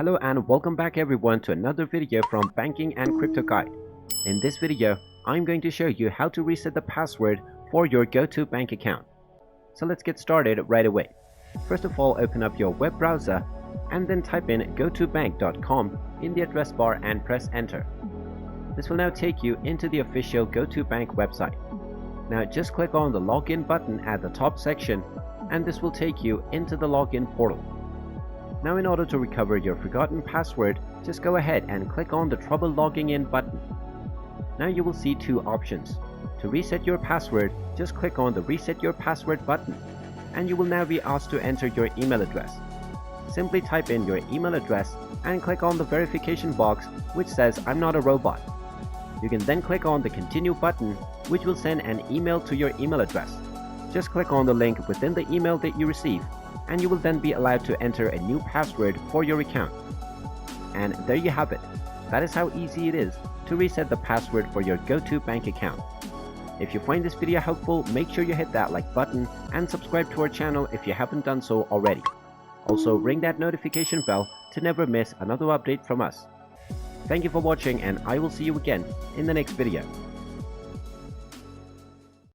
Hello and welcome back everyone to another video from Banking and Crypto Guide. In this video, I'm going to show you how to reset the password for your Go2bank account. So let's get started right away. First of all, open up your web browser and then type in go2bank.com in the address bar and press enter. This will now take you into the official Go2bank website. Now just click on the login button at the top section and this will take you into the login portal. Now in order to recover your forgotten password, just go ahead and click on the trouble logging in button. Now you will see two options. To reset your password, just click on the reset your password button and you will now be asked to enter your email address. Simply type in your email address and click on the verification box which says I'm not a robot. You can then click on the continue button which will send an email to your email address. Just click on the link within the email that you receive and you will then be allowed to enter a new password for your account. And there you have it. That is how easy it is to reset the password for your Go2bank account. If you find this video helpful, make sure you hit that like button and subscribe to our channel if you haven't done so already. Also ring that notification bell to never miss another update from us. Thank you for watching and I will see you again in the next video.